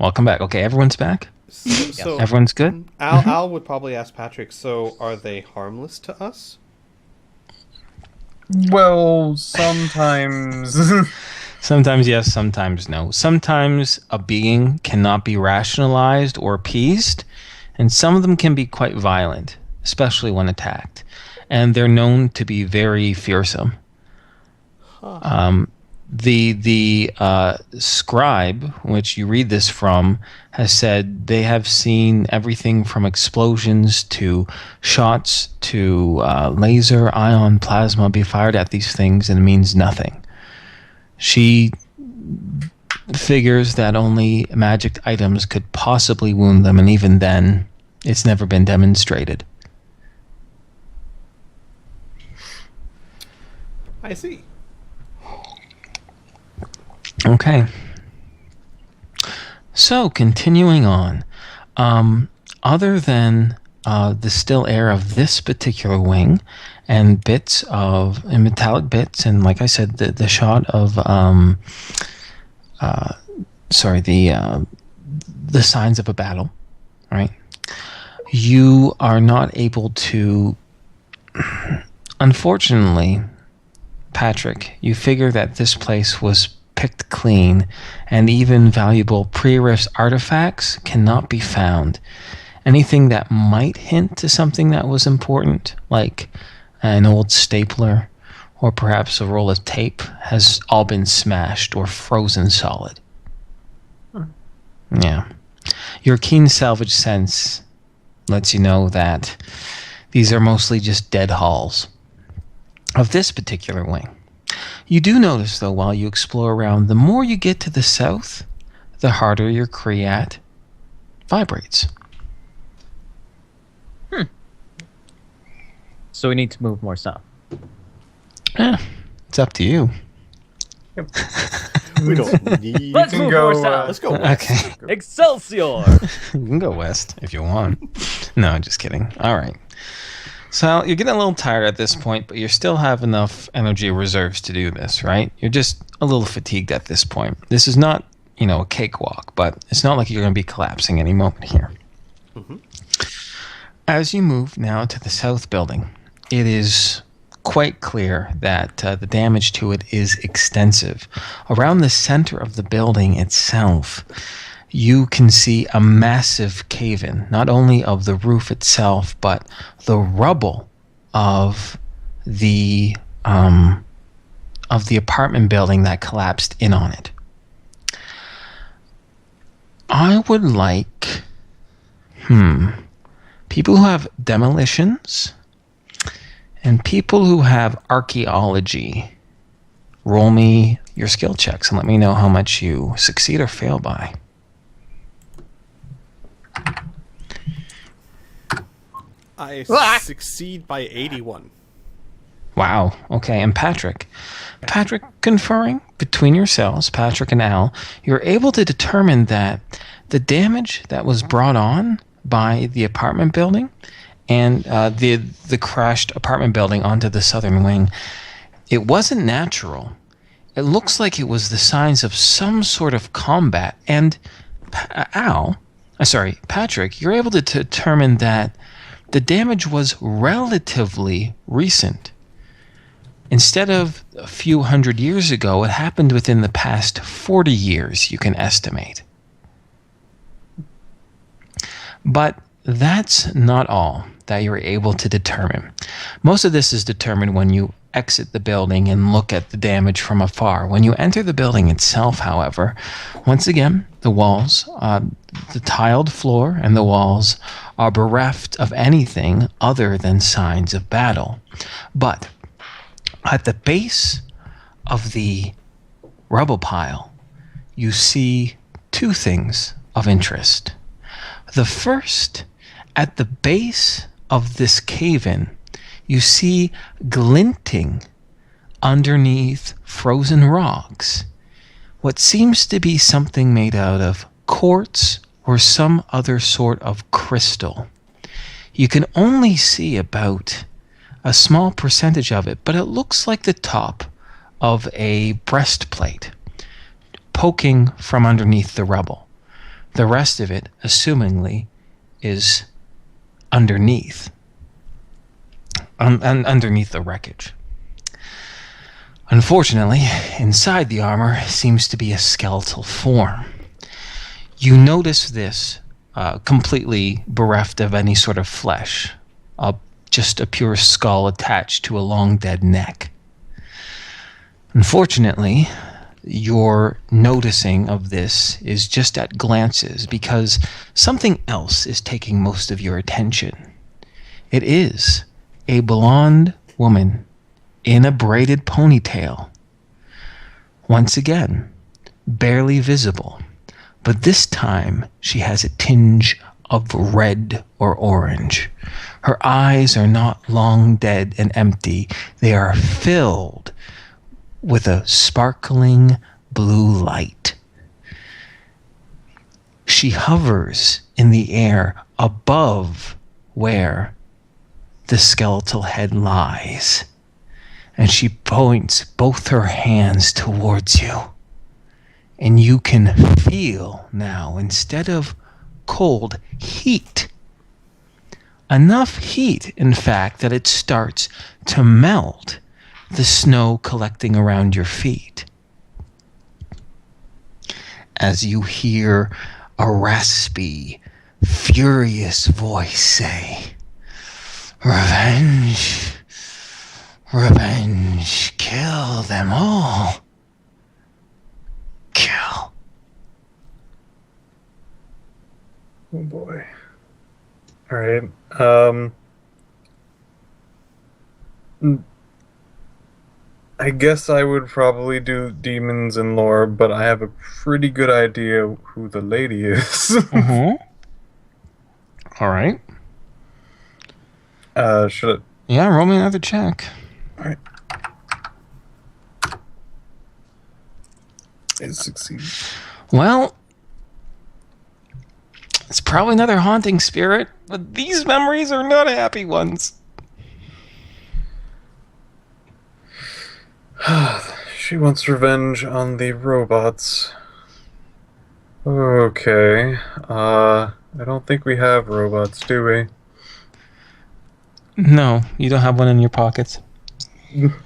Welcome back. Okay, everyone's back? So Everyone's good? Al would probably ask Patrick, so are they harmless to us? Well, sometimes. Sometimes yes, sometimes no. Sometimes a being cannot be rationalized or appeased, and some of them can be quite violent, especially when attacked. And they're known to be very fearsome. The scribe, which you read this from, has said they have seen everything from explosions to shots to laser, ion, plasma be fired at these things, and it means nothing. She figures that only magic items could possibly wound them, and even then, it's never been demonstrated. I see. Okay. So, continuing on. Other than the still air of this particular wing and metallic bits, and like I said, the shot of, the signs of a battle, right? You are not able to, unfortunately, Patrick, you figure that this place was picked clean, and even valuable pre-rift artifacts cannot be found. Anything that might hint to something that was important, like an old stapler or perhaps a roll of tape, has all been smashed or frozen solid. Yeah. Your keen salvage sense lets you know that these are mostly just dead halls of this particular wing. You do notice, though, while you explore around, the more you get to the south, the harder your Criat vibrates. So we need to move more south. It's up to you. We don't need. Let's move more south. Let's go west. Okay. Excelsior! You can go west if you want. No, just kidding. All right. So you're getting a little tired at this point, but you still have enough energy reserves to do this, right? You're just a little fatigued at this point. This is not, a cakewalk, but it's not like you're going to be collapsing any moment here. Mm-hmm. As you move now to the south building, it is quite clear that the damage to it is extensive. Around the center of the building itself, you can see a massive cave-in, not only of the roof itself, but the rubble of the apartment building that collapsed in on it. I would like, people who have demolitions and people who have archaeology, roll me your skill checks and let me know how much you succeed or fail by. I succeed by 81. Wow. Okay. And Patrick, conferring between yourselves, Patrick and Al, you're able to determine that the damage that was brought on by the apartment building and the crashed apartment building onto the southern wing, it wasn't natural. It looks like it was the signs of some sort of combat. And Patrick, you're able to determine that the damage was relatively recent. Instead of a few hundred years ago, it happened within the past 40 years, you can estimate. But that's not all that you're able to determine. Most of this is determined when you exit the building and look at the damage from afar. When you enter the building itself, however, once again, the walls, the tiled floor and the walls are bereft of anything other than signs of battle. But at the base of the rubble pile, you see two things of interest. The first, at the base of this cave-in, you see glinting underneath frozen rocks what seems to be something made out of quartz or some other sort of crystal. You can only see about a small percentage of it, but it looks like the top of a breastplate poking from underneath the rubble. The rest of it, assumingly, is underneath. Underneath the wreckage. Unfortunately, inside the armor seems to be a skeletal form. You notice this completely bereft of any sort of flesh, just a pure skull attached to a long dead neck. Unfortunately, your noticing of this is just at glances because something else is taking most of your attention. It is a blonde woman in a braided ponytail. Once again, barely visible, but this time she has a tinge of red or orange. Her eyes are not long dead and empty. They are filled with a sparkling blue light. She hovers in the air above where the skeletal head lies, and she points both her hands towards you. And you can feel now, instead of cold, heat. Enough heat, in fact, that it starts to melt the snow collecting around your feet. As you hear a raspy, furious voice say, "Revenge, revenge, kill them all. Kill." Oh boy. Alright. I guess I would probably do demons and lore, but I have a pretty good idea who the lady is. Mm-hmm. All right. Should it? Yeah, roll me another check. Alright. It succeeds. Well, it's probably another haunting spirit, but these memories are not happy ones. She wants revenge on the robots. Okay. I don't think we have robots, do we? No, you don't have one in your pockets.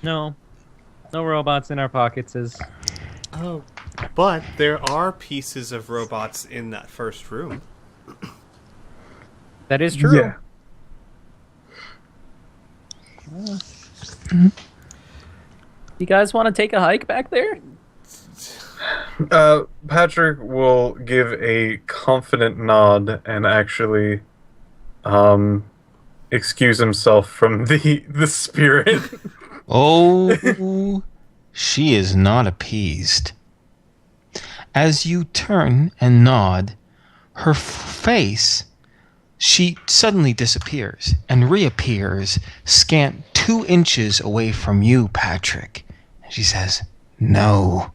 No. No robots in our pockets is... Oh, but there are pieces of robots in that first room. That is true. Yeah. You guys want to take a hike back there? Patrick will give a confident nod and actually excuse himself from the spirit. Oh, she is not appeased. As you turn and nod, her face, she suddenly disappears and reappears scant 2 inches away from you, Patrick. She says, "No.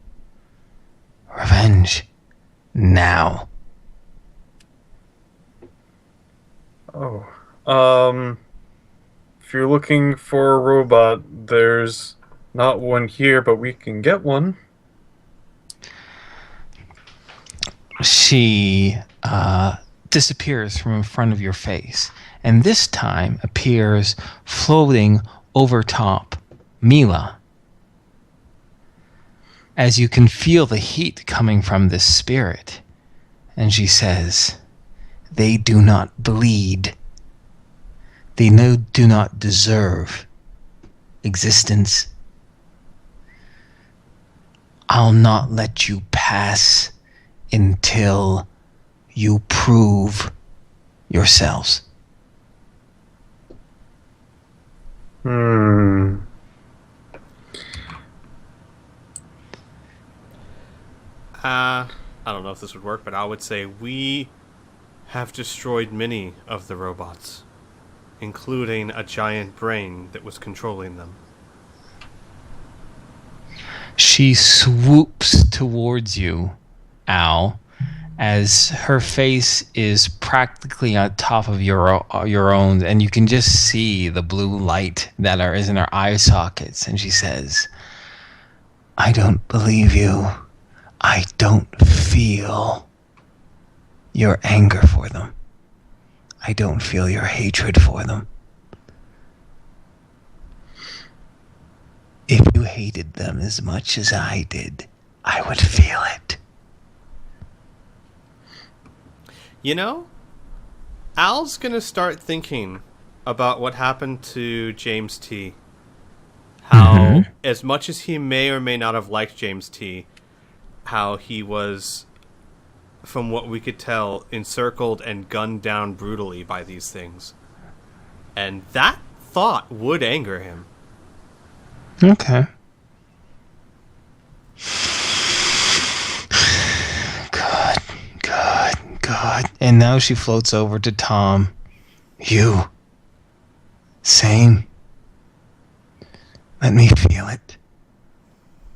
Revenge. Now." Oh. If you're looking for a robot, there's not one here, but we can get one. She disappears from in front of your face, and this time appears floating over top Mila. As you can feel the heat coming from this spirit, and she says, "They do not bleed. They do not deserve existence. I'll not let you pass until you prove yourselves." I don't know if this would work, but I would say we have destroyed many of the robots, including a giant brain that was controlling them. She swoops towards you, Al, as her face is practically on top of your own, and you can just see the blue light that is in her eye sockets. And she says, "I don't believe you. I don't feel your anger for them. I don't feel your hatred for them. If you hated them as much as I did, I would feel it. You know, Al's gonna start thinking about what happened to James T. How, as much as he may or may not have liked James T., how he was, from what we could tell, encircled and gunned down brutally by these things. And that thought would anger him. Okay. Good. And now she floats over to Tom. You. Same. Let me feel it.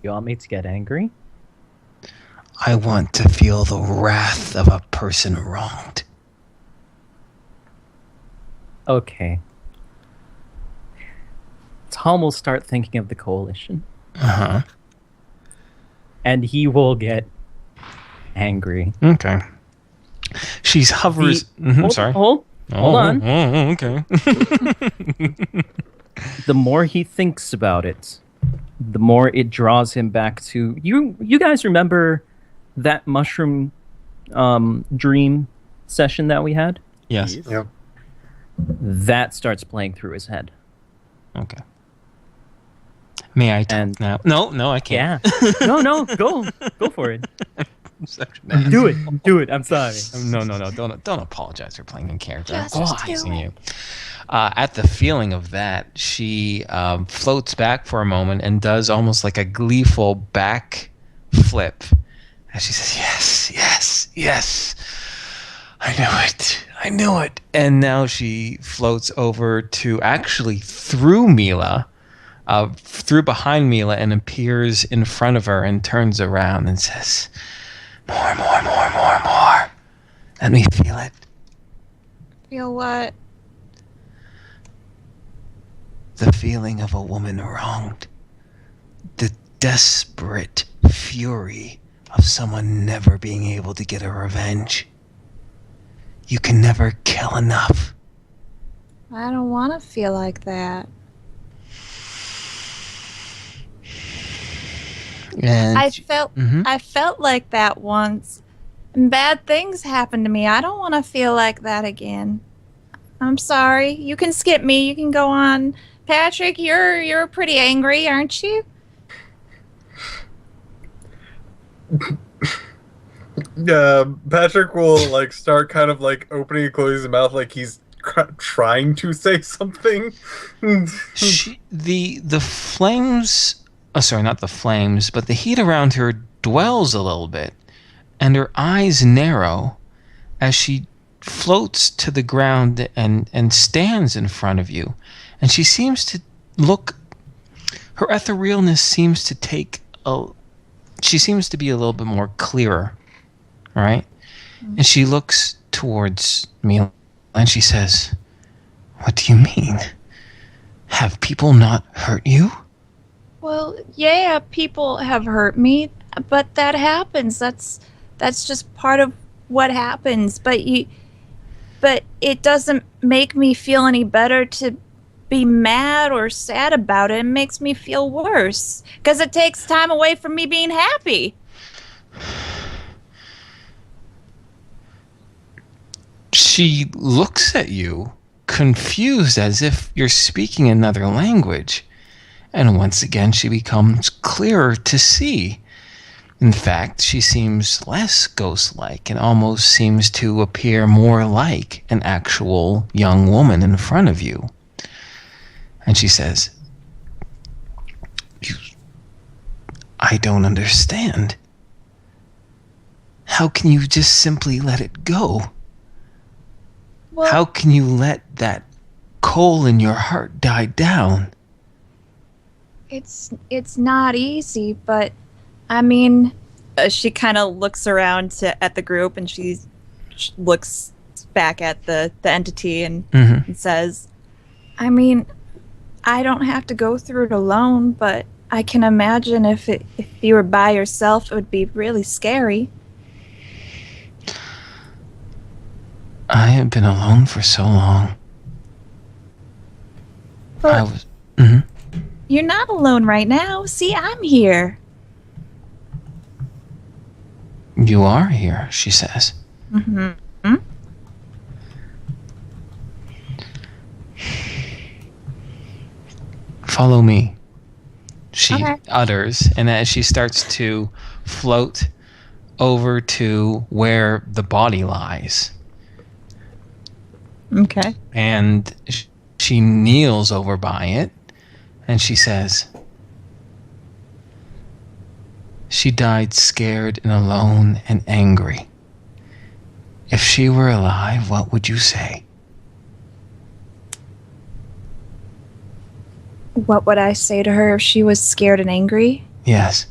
You want me to get angry? I want to feel the wrath of a person wronged. Okay. Tom will start thinking of the coalition. Uh-huh. And he will get angry. Okay. She hovers... sorry. Hold on. Oh, okay. The more he thinks about it, the more it draws him back to... You guys remember that mushroom dream session that we had? Yes. Yep. That starts playing through his head. Okay. May I talk now? No, I can't. Yeah. No, go for it. Do it. I'm sorry. No. Don't apologize for playing in character. I'm Just just do teasing it. you. At the feeling of that, she floats back for a moment and does almost like a gleeful back flip. And she says, yes. I knew it. And now she floats over to actually through Mila, through behind Mila, and appears in front of her and turns around and says, more. Let me feel it. Feel what? The feeling of a woman wronged. The desperate fury of someone never being able to get a revenge. You can never kill enough. I don't want to feel like that. And I felt like that once. And bad things happened to me. I don't want to feel like that again. I'm sorry. You can skip me. You can go on. Patrick, you're pretty angry, aren't you? Patrick will like start kind of like opening and closing his mouth like he's trying to say something. The flames, sorry, not the flames, but the heat around her dwells a little bit, and her eyes narrow as she floats to the ground and stands in front of you. And she seems to look, her etherealness seems to she seems to be a little bit more clearer, right? And she looks towards me and she says, what do you mean? Have people not hurt you? Well, yeah, people have hurt me, but that happens. That's just part of what happens. But it doesn't make me feel any better to be mad or sad about it. It makes me feel worse because it takes time away from me being happy. She looks at you, confused as if you're speaking another language. And once again, she becomes clearer to see. In fact, she seems less ghost-like and almost seems to appear more like an actual young woman in front of you. And she says, I don't understand. How can you just simply let it go? Well, How can you let that coal in your heart die down? it's not easy, but I mean, she kind of looks around at the group and she looks back at the entity and says, I mean, I don't have to go through it alone, but I can imagine if you were by yourself, it would be really scary. I have been alone for so long. I But was. Mhm. you're not alone right now. See, I'm here. You are here, she says. Mm-hmm. Follow me, she Okay. utters, and as she starts to float over to where the body lies, Okay. and she kneels over by it, and she says, she died scared and alone and angry. If she were alive, what would you say? What would I say to her if she was scared and angry? Yes.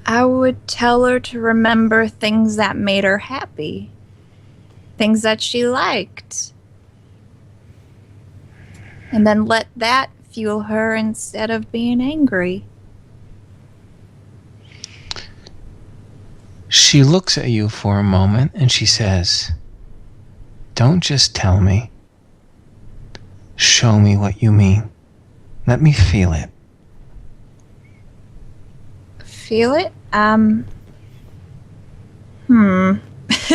I would tell her to remember things that made her happy. Things that she liked. And then let that fuel her instead of being angry. She looks at you for a moment and she says, don't just tell me. Show me what you mean. Let me feel it. Feel it?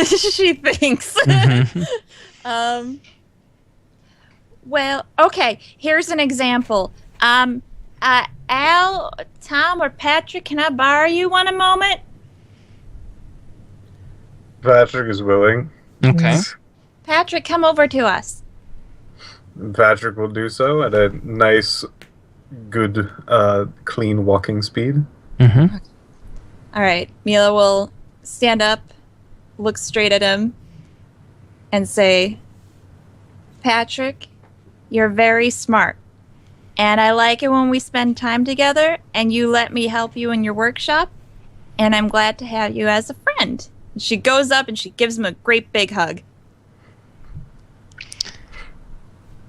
She thinks. Mhm. Well, okay, here's an example. Al, Tom, or Patrick, can I borrow you one a moment? Patrick is willing. Okay. Patrick, come over to us. Patrick will do so at a nice, good, clean walking speed. Mm-hmm. All right, Mila will stand up, look straight at him, and say, Patrick, you're very smart. And I like it when we spend time together and you let me help you in your workshop. And I'm glad to have you as a friend. And she goes up and she gives him a great big hug.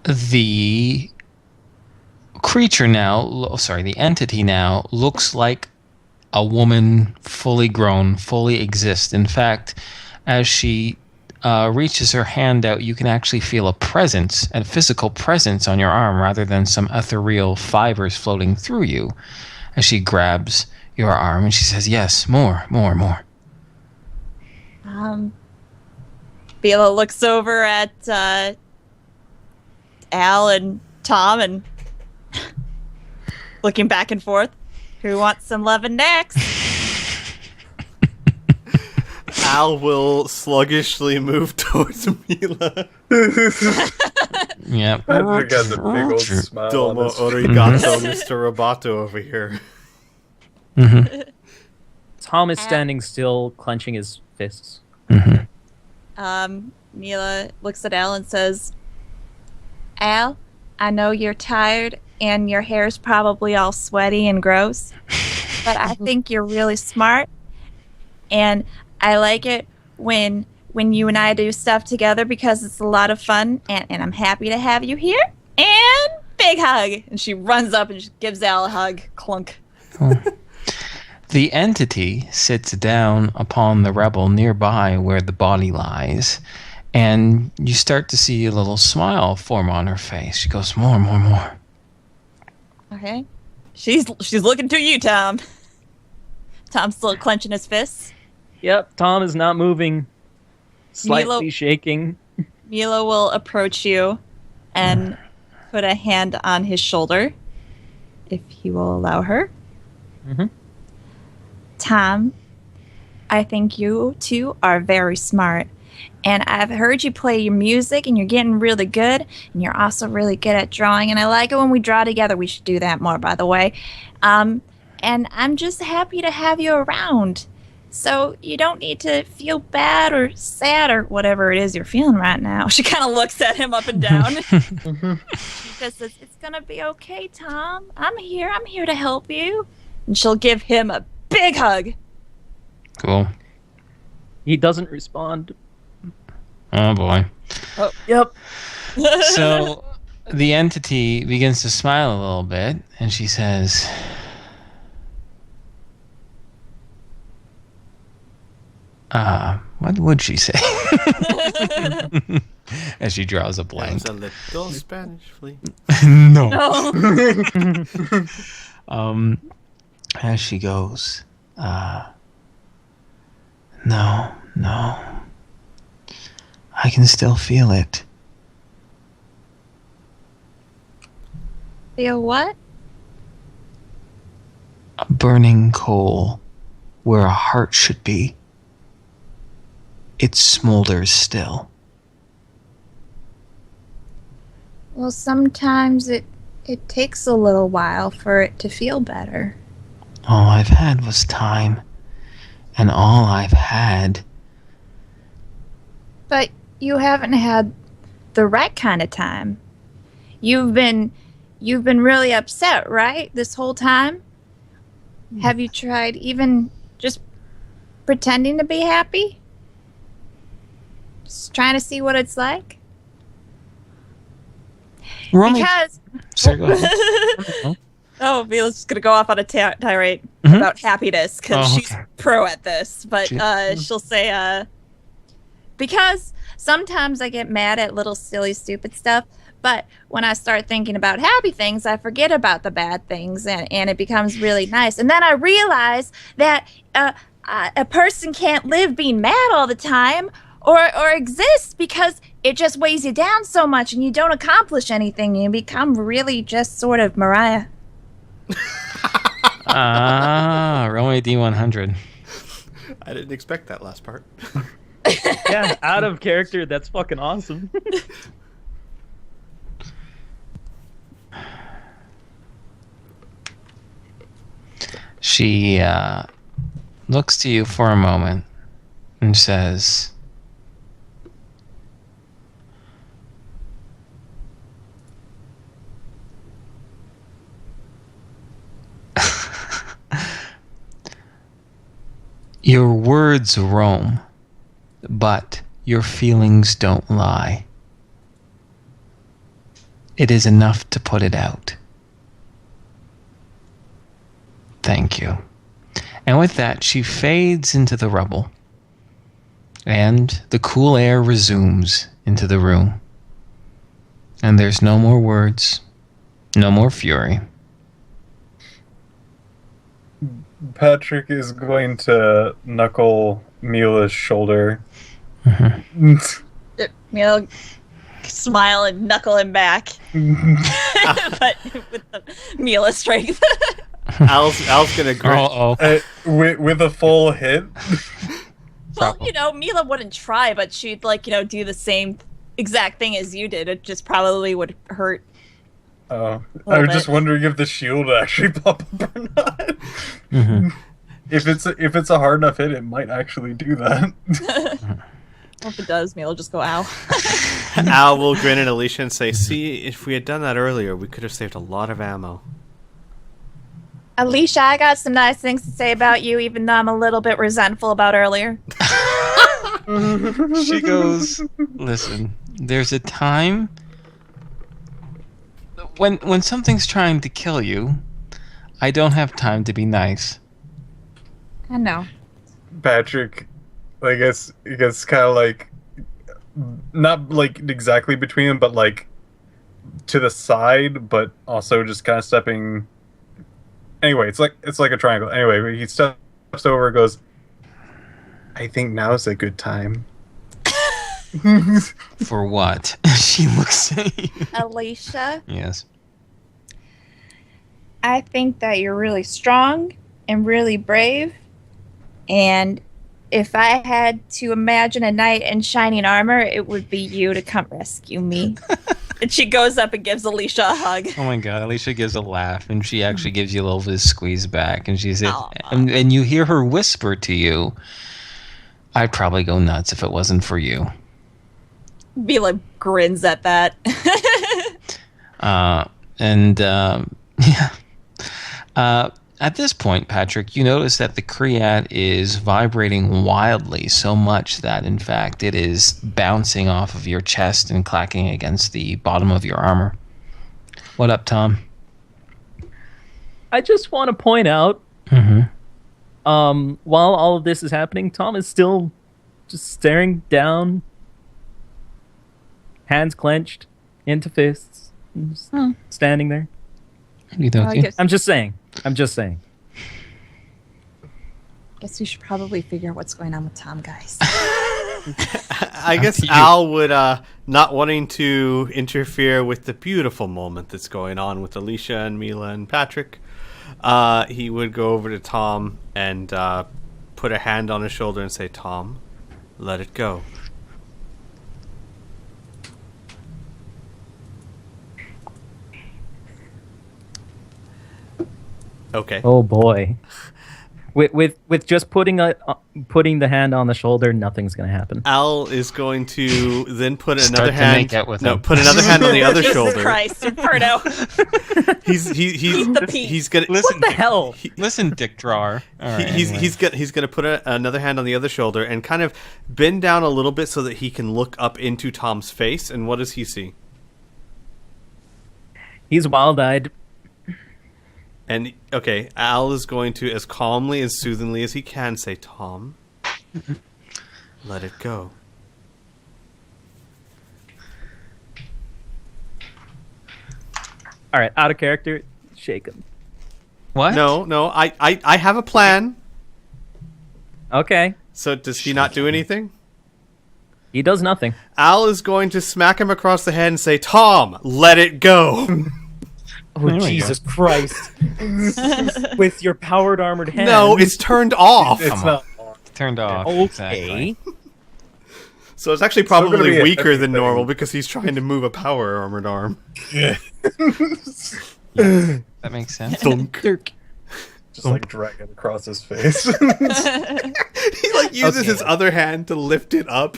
The creature now, the entity now looks like a woman, fully grown, fully exists. In fact, as she reaches her hand out, you can actually feel a presence, a physical presence on your arm rather than some ethereal fibers floating through you. As she grabs your arm and she says, yes, more. Bela looks over at Al and Tom and looking back and forth. Who wants some loving next? Al will sluggishly move towards Mila. Yep. Patrick has a big old smile on Domo his face. origato, Mr. Roboto over here. Mm-hmm. Tom is standing still, clenching his fists. Mm-hmm. Mila looks at Al and says, Al, I know you're tired and your hair's probably all sweaty and gross, but I think you're really smart, and I like it when you and I do stuff together because it's a lot of fun, and I'm happy to have you here. And big hug. And she runs up and she gives Al a hug. Clunk. The entity sits down upon the rebel nearby where the body lies, and you start to see a little smile form on her face. She goes, more. Okay. She's looking to you, Tom. Tom's still clenching his fists. Yep, Tom is not moving. Slightly Milo- shaking. Mila will approach you and put a hand on his shoulder, if he will allow her. Mhm. Tom, I think you two are very smart. And I've heard you play your music and you're getting really good. And you're also really good at drawing. And I like it when we draw together. We should do that more, by the way. And I'm just happy to have you around. So you don't need to feel bad or sad or whatever it is you're feeling right now. She kind of looks at him up and down. She just says, it's going to be okay, Tom. I'm here to help you. And she'll give him a big hug. Cool. He doesn't respond. Oh boy. Oh, yep. So the entity begins to smile a little bit, and she says, What would she say? As she draws a There blank. was a little Spanish flea. No. No. As she goes, no. I can still feel it. Feel what? A burning coal where a heart should be. It smolders still. Well, sometimes it takes a little while for it to feel better. All I've had was time. And all I've had... But you haven't had the right kind of time. You've been really upset, right? This whole time? Have you tried even just pretending to be happy? Just trying to see what it's like? We're only... Because Sorry, go ahead. Oh, Vila's just gonna go off on a tirade Mhm. about happiness because Oh, she's okay. pro at this. But She- she'll say, because sometimes I get mad at little silly stupid stuff, but when I start thinking about happy things, I forget about the bad things, and it becomes really nice. And then I realize that a person can't live being mad all the time or exist because it just weighs you down so much and you don't accomplish anything. You become really just sort of Mariah. Roll me a D100. I didn't expect that last part. Yeah, out of character. That's fucking awesome. She looks to you for a moment and says, your words roam, but your feelings don't lie. It is enough to put it out. Thank you. And with that, she fades into the rubble. And the cool air resumes into the room. And there's no more words, no more fury. Patrick is going to knuckle Mila's shoulder. Mila smile and knuckle him back, but with the Mila strength. Al's gonna grin. Uh-oh. With a full hit. Well, Mila wouldn't try, but she'd do the same exact thing as you did. It just probably would hurt. Oh, I Little was just bit. wondering if the shield would actually pop up or not. Mhm. If it's a hard enough hit, it might actually do that. Well, if it does, Mila will just go, ow. Al will grin at Alicia and say, "See, if we had done that earlier, we could have saved a lot of ammo." Alicia, I got some nice things to say about you, even though I'm a little bit resentful about earlier. She goes, listen, there's a time when something's trying to kill you, I don't have time to be nice. I know. Patrick, I guess kind of like, not like exactly between them, but like to the side, but also just kind of stepping. Anyway, it's like a triangle. Anyway, he steps over and goes, I think now's a good time. For what? She looks at you. Alicia, Yes. I think that you're really strong and really brave. And if I had to imagine a knight in shining armor, it would be you to come rescue me. And she goes up and gives Alicia a hug. Oh my god, Alicia gives a laugh and she actually gives you a little bit of squeeze back and she says, Aw. and you hear her whisper to you, I'd probably go nuts if it wasn't for you. Mila grins at that. Yeah. At this point, Patrick, you notice that the Criat is vibrating wildly so much that, in fact, it is bouncing off of your chest and clacking against the bottom of your armor. What up, Tom? I just want to point out, Mm-hmm. while all of this is happening, Tom is still just staring down, hands clenched into fists, just standing there. I'm just saying. Guess we should probably figure out what's going on with Tom, guys. I guess Al would, not wanting to interfere with the beautiful moment that's going on with Alicia and Mila and Patrick, he would go over to Tom and put a hand on his shoulder and say, "Tom, let it go." Okay. Oh boy. With just putting the hand on the shoulder, nothing's gonna happen. Al is going to then put Start another to hand. make out with No, him. put another hand on the other Jesus shoulder. Christ, Inferno. He's the peak. he's gonna Listen, What the hell? Listen, Dick Drawer. All right, he's anyway. he's gonna put another hand on the other shoulder and kind of bend down a little bit so that he can look up into Tom's face. And what does he see? He's wild-eyed. And okay, Al is going to, as calmly and soothingly as he can, say, "Tom, let it go." All right, out of character. Shake him. What? No, I have a plan. Okay. So does he not do anything? He does nothing. Al is going to smack him across the head and say, "Tom, let it go." Oh, There we Jesus Christ. With your powered armored hand. No, it's turned off. It's not. Turned off. Okay. Exactly. So it's actually gonna be probably a weaker heavy than thing. normal because he's trying to move a power armored arm. Yeah. That makes sense. Just like drag it across his face. He like uses Okay. his other hand to lift it up.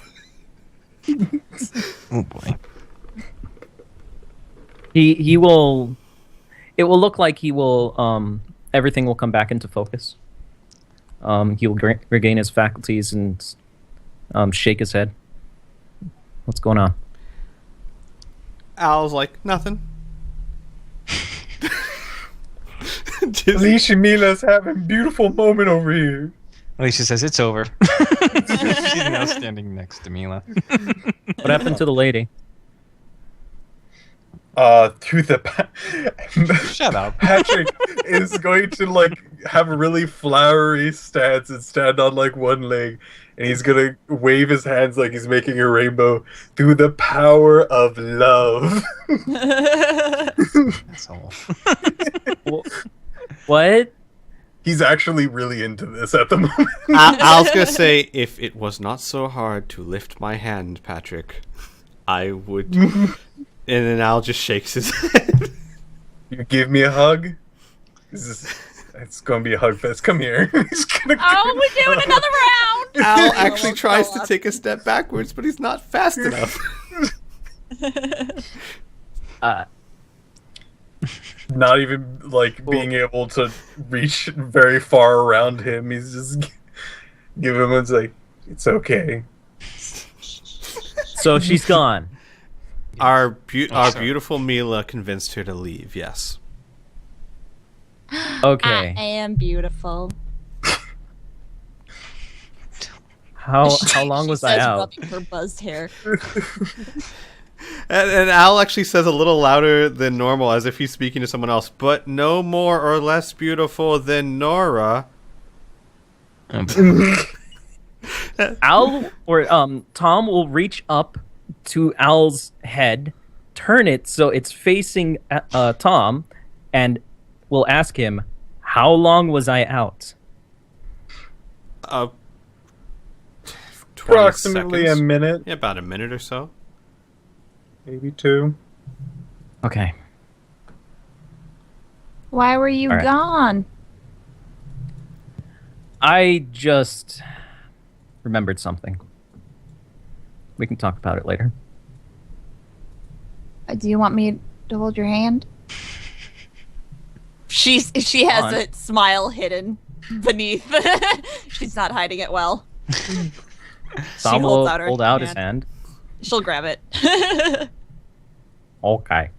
Oh boy. He will. It will look like he will. Everything will come back into focus. He will regain his faculties and shake his head. What's going on? Al's like, "Nothing." Just- Alicia Mila's having a beautiful moment over here. Alicia says it's over. She's now standing next to Mila. What happened to the lady? Through the Shut up. Patrick is going to like have a really flowery stance and stand on like one leg, and he's gonna wave his hands like he's making a rainbow through the power of love. Asshole. What? He's actually really into this at the moment. Al's gonna say, "If it was not so hard to lift my hand, Patrick, I would." And then Al just shakes his head. You give me a hug. It's gonna be a hug fest. Come here. He's gonna. Oh, we're doing another round. Al actually tries to take a step backwards, but he's not fast enough. Not even like being able to reach very far around him. He's just give him it's like it's okay. So she's gone. Our beautiful Mila convinced her to leave. Yes. Okay. I am beautiful. How long was she I says, out? rubbing her buzzed hair. And Al actually says a little louder than normal, as if he's speaking to someone else. But no more or less beautiful than Nora. Al or Tom will reach up to Al's head, turn it so it's facing Tom, and will ask him, "How long was I out?" 20 Approximately seconds. a minute, Yeah, about a minute or so. maybe two. Okay. Why were you All right. gone? I just remembered something. We can talk about it later. Do you want me to hold your hand? She has on. a smile hidden beneath. She's not hiding it well. Tom holds will out her hold out his hand. hand. She'll grab it. Okay.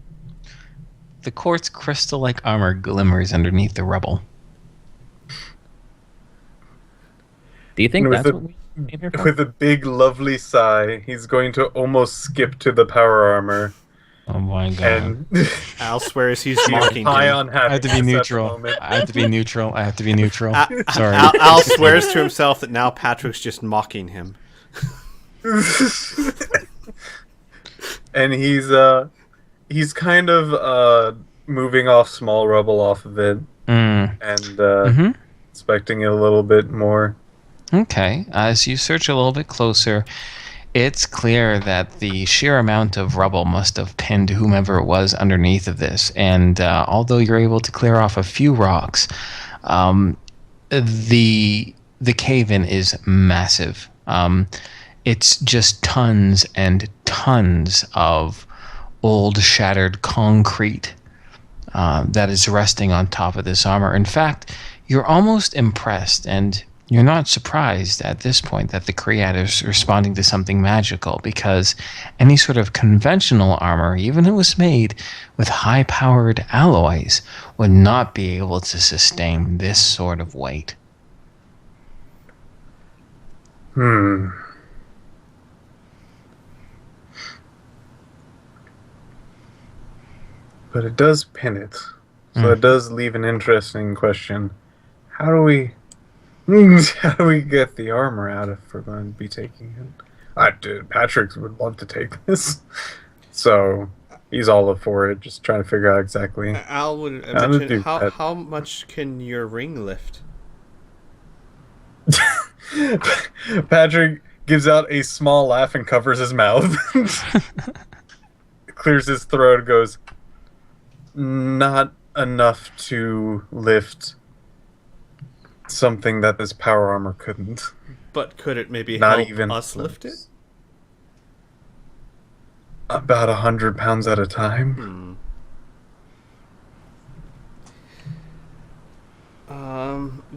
The quartz crystal-like armor glimmers underneath the rubble. Do you think Was that's it- what we came here for. with a big, lovely sigh, he's going to almost skip to the power armor. Oh my god. And Al swears he's mocking high him. on I have to be happiness at the neutral. moment. I have to be neutral. I have to be neutral. Sorry. Al swears to himself that now Patrick's just mocking him. And he's kind of moving off small rubble off of it and inspecting it a little bit more. Okay. As you search a little bit closer, it's clear that the sheer amount of rubble must have pinned whomever it was underneath of this. And although you're able to clear off a few rocks, the cave-in is massive. It's just tons and tons of old shattered concrete that is resting on top of this armor. In fact, you're almost impressed, and you're not surprised at this point that the Criana is responding to something magical, because any sort of conventional armor, even if it was made with high-powered alloys, would not be able to sustain this sort of weight. But it does pin it. So it does leave an interesting question. How do we get the armor out if we're going to be taking it? Patrick would love to take this. So he's all up for it, just trying to figure out exactly. Al would How to mention, do that. how much can your ring lift? Patrick gives out a small laugh and covers his mouth. Clears his throat and goes, not enough to lift something that this power armor couldn't. But could it maybe Not help even us lift it? About 100 pounds at a time.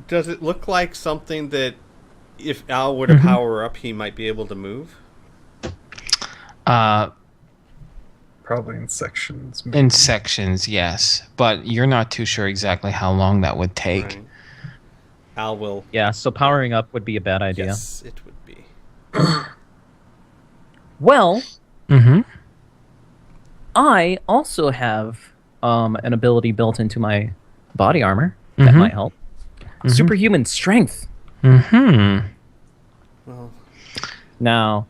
Does it look like something that if Al were to power up, he might be able to move? Probably in sections. In sections, yes. But you're not too sure exactly how long that would take. Right. Al will. Yeah, so powering up would be a bad idea. Yes, it would be. Well, Mm-hmm. I also have an ability built into my body armor that might help. Superhuman strength. Mm-hmm. Well, Now,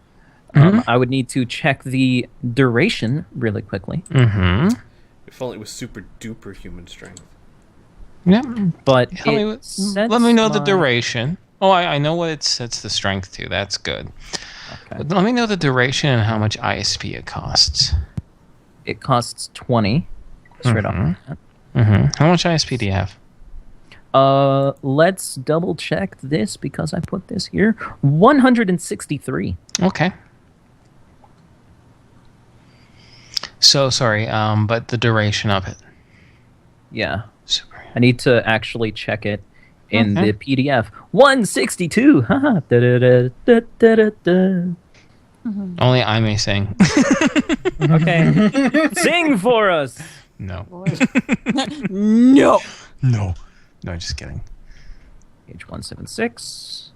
I would need to check the duration really quickly. Mm-hmm. if only it was super duper human strength. Yeah. But Tell me it sets let me know the my- duration. Oh, I know what it sets the strength to. That's good. Okay. But let me know the duration and how much ISP it costs. It costs 20. Straight off. Mm-hmm. How much ISP do you have? Let's double check this because I put this here. 163. Okay. So sorry, but the duration of it. Yeah. Super. I need to actually check it in Okay. the PDF. 162. Haha. Da-da-da-da-da-da-da. Only I may sing. Okay. Sing for us. No. No. No. No, just kidding. Page 176.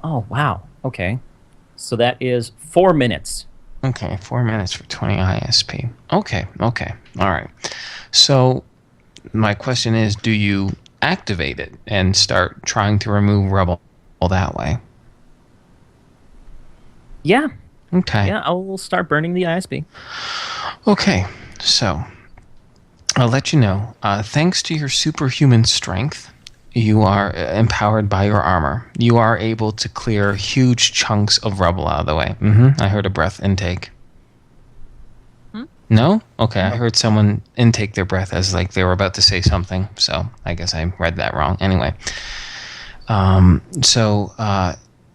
Oh, wow. Okay. So that is 4 minutes. Okay, 4 minutes for 20 ISP. Okay. All right. So my question is, do you activate it and start trying to remove rubble that way? Yeah. Okay. Yeah, I will start burning the ISB. Okay, so I'll let you know. Thanks to your superhuman strength, you are empowered by your armor. You are able to clear huge chunks of rubble out of the way. I heard a breath intake. No? Okay, I heard someone intake their breath as like they were about to say something, so I guess I read that wrong. Anyway,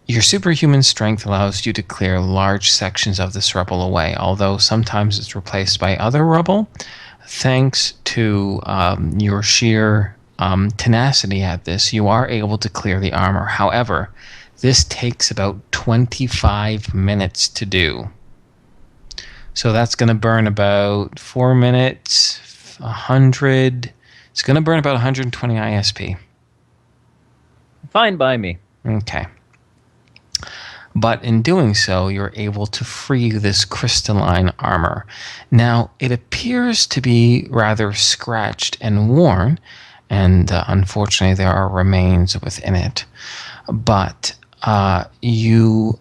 your superhuman strength allows you to clear large sections of this rubble away, although sometimes it's replaced by other rubble. Thanks to your sheer tenacity at this, you are able to clear the armor. However, this takes about 25 minutes to do. So that's going to burn about 4 minutes, 100, It's going to burn about 120 ISP. Fine by me. Okay. But in doing so, you're able to free this crystalline armor. Now, it appears to be rather scratched and worn, and unfortunately, there are remains within it. But it's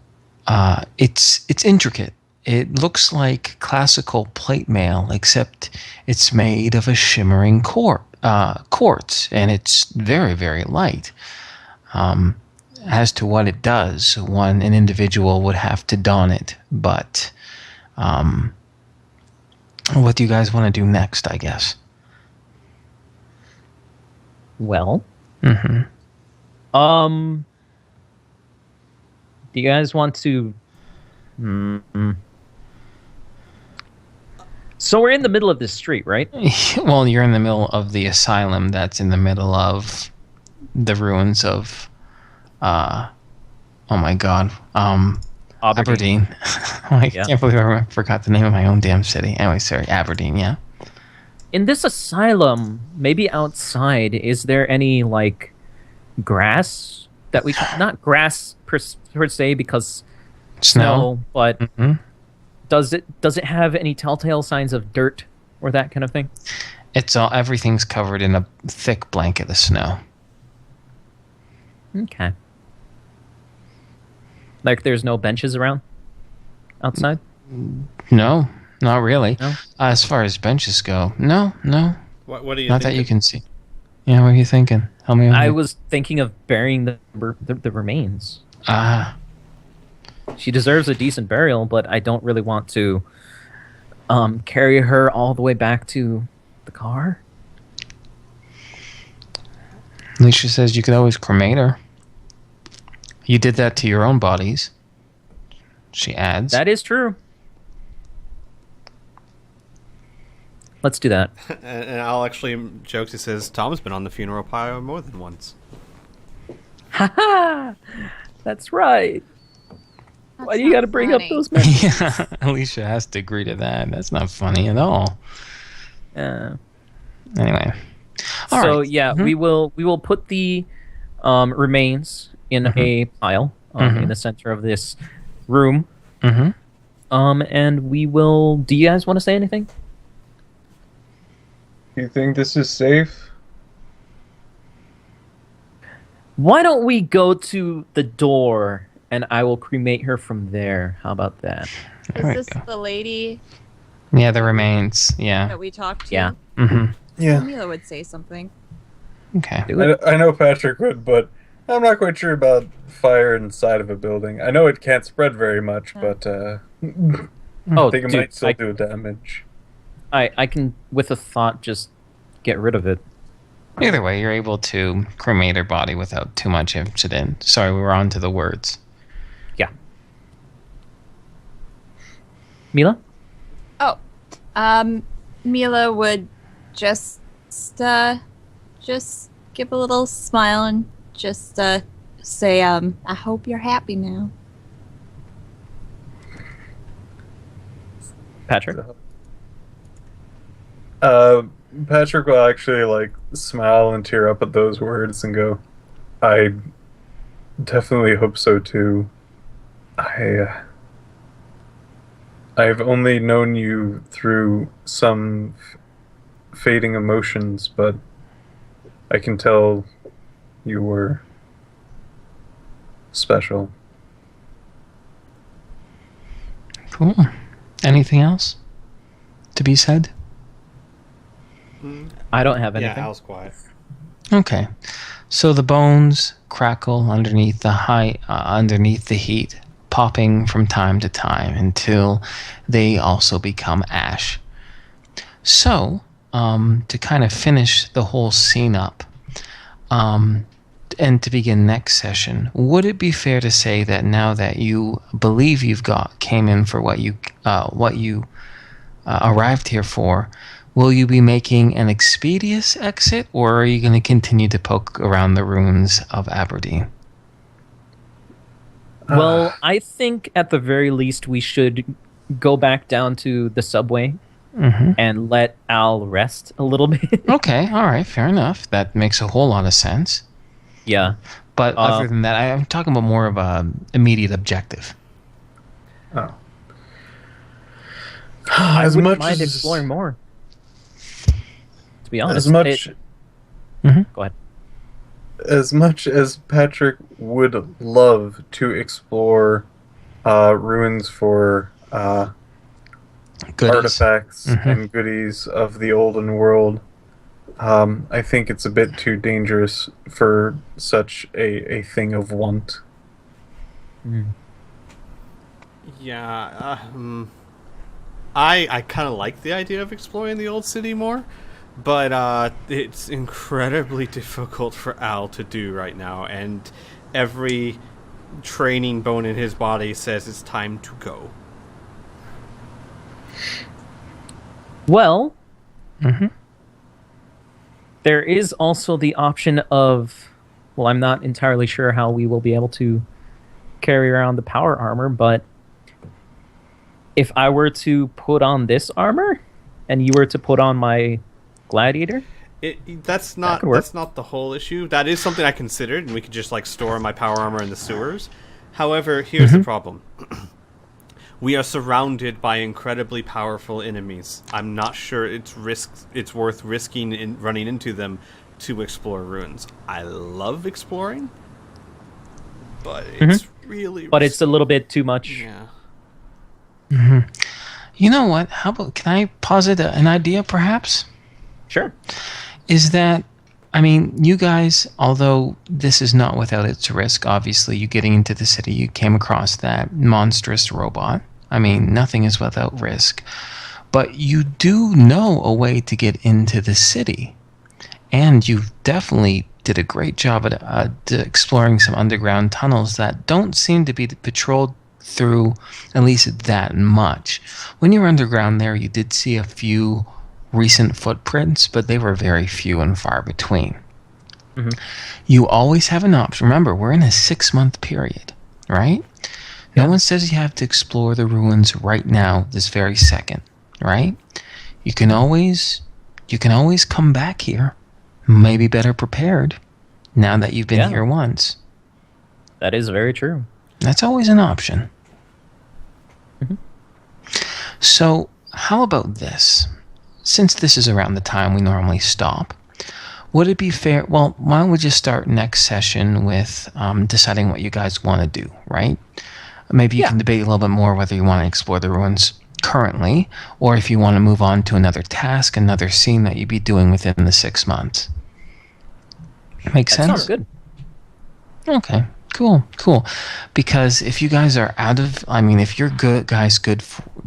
intricate. It looks like classical plate mail, except it's made of a shimmering quartz, and it's very, very light. As to what it does, an individual would have to don it. But what do you guys want to do next, I guess? Well, Mm-hmm. Do you guys want to? So we're in the middle of this street, right? Well, you're in the middle of the asylum that's in the middle of the ruins of, oh my god, Aberdeen. I can't believe I forgot the name of my own damn city. Anyway, sorry, Aberdeen, yeah. In this asylum, maybe outside, is there any, like, grass that we can... Not grass per se, because snow, but does it have any telltale signs of dirt or that kind of thing? Everything's covered in a thick blanket of snow. Okay. Like there's no benches around outside? No, not really. No? As far as benches go, no. What are you Not thinking? that you can see. Yeah, what are you thinking? Tell me. I was thinking of burying the remains. She deserves a decent burial, but I don't really want to carry her all the way back to the car. Alicia says you could always cremate her. You did that to your own bodies. She adds. That is true. Let's do that. And Al actually jokes. He says Tom's been on the funeral pyre more than once. Haha! That's right. That's Why do you got to not bring funny. up those memories? Yeah, Alicia has to agree to that. That's not funny at all. So Anyway. All right. yeah, we will put the remains in a pile in the center of this room. And we will. Do you guys want to say anything? Do you think this is safe? Why don't we go to the door and I will cremate her from there? How about that? There we Is this go. the lady Yeah, the remains. Yeah. that we talked to? Yeah. Yeah. Mila would say something. Okay. Do it. I know Patrick would, but I'm not quite sure about fire inside of a building. I know it can't spread very much, but Oh, I think it dude, might still do damage. I can, with a thought, just get rid of it. Either way, you're able to cremate her body without too much incident. Sorry, we were on to the words. Yeah. Mila? Oh, Mila would just give a little smile and just say, I hope you're happy now. Patrick? Patrick will actually smile and tear up at those words and go, I definitely hope so too. I've only known you through some fading emotions, but I can tell you were special. Cool. Anything else to be said? I don't have anything. Yeah, Al's quiet. Okay. So the bones crackle underneath underneath the heat, popping from time to time until they also become ash. So, to kind of finish the whole scene up, and to begin next session, would it be fair to say that now that you believe came in for what you arrived here for, will you be making an expeditious exit, or are you going to continue to poke around the ruins of Aberdeen? Well, I think at the very least we should go back down to the subway and let Al rest a little bit. Okay, all right, fair enough. That makes a whole lot of sense. Yeah. But other than that, I'm talking about more of a immediate objective. Oh. I As wouldn't much mind as exploring more. To be honest. as much Go ahead. as much as Patrick would love to explore ruins for Goodies. artifacts and goodies of the olden world, I think it's a bit too dangerous for such a thing of want. Yeah, I kind of like the idea of exploring the old city more, but it's incredibly difficult for Al to do right now, and every training bone in his body says it's time to go. Well, there is also the option of, well, I'm not entirely sure how we will be able to carry around the power armor, but if I were to put on this armor and you were to put on my gladiator, That's not the whole issue. That is something I considered, and we could just like store my power armor in the sewers. However, here's the problem. We are surrounded by incredibly powerful enemies. I'm not sure it's worth risking running into them to explore ruins. I love exploring, but it's really but it's a little bit too much. Yeah. You know what? How about, can I posit an idea, perhaps? Sure. Is that, I mean, you guys, although this is not without its risk, obviously, you getting into the city, you came across that monstrous robot. I mean, nothing is without risk. But you do know a way to get into the city. And you definitely did a great job at exploring some underground tunnels that don't seem to be patrolled through at least that much. When you were underground there, you did see a few recent footprints, but they were very few and far between. You always have an option. Remember, we're in a 6-month period, right? No one says you have to explore the ruins right now, this very second, right? You can always come back here, maybe better prepared, now that you've been here once. That is very true. That's always an option. So, how about this? Since this is around the time we normally stop, would it be fair? Well, why don't we just start next session with deciding what you guys want to do, right? Maybe you can debate a little bit more whether you want to explore the ruins currently, or if you want to move on to another task, another scene that you'd be doing within the 6 months. Make sense? Sounds good. Okay. Cool. Because if you guys are if you're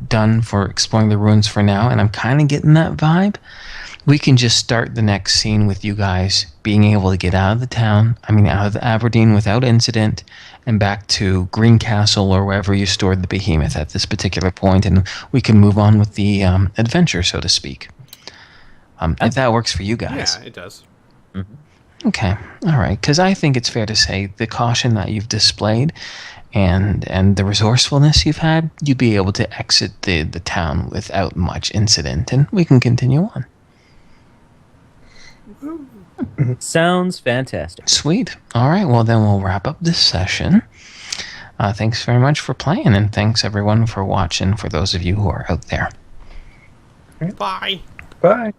done for exploring the ruins for now, and I'm kind of getting that vibe, we can just start the next scene with you guys being able to get out of the town, out of Aberdeen without incident, and back to Greencastle or wherever you stored the behemoth at this particular point, and we can move on with the adventure, so to speak. If that works for you guys. Yeah, it does. Okay, all right, because I think it's fair to say the caution that you've displayed and the resourcefulness you've had, you'd be able to exit the town without much incident, and we can continue on. Sounds fantastic. Sweet. All right, well, then we'll wrap up this session. Thanks very much for playing, and thanks, everyone, for watching, for those of you who are out there. Bye. Bye.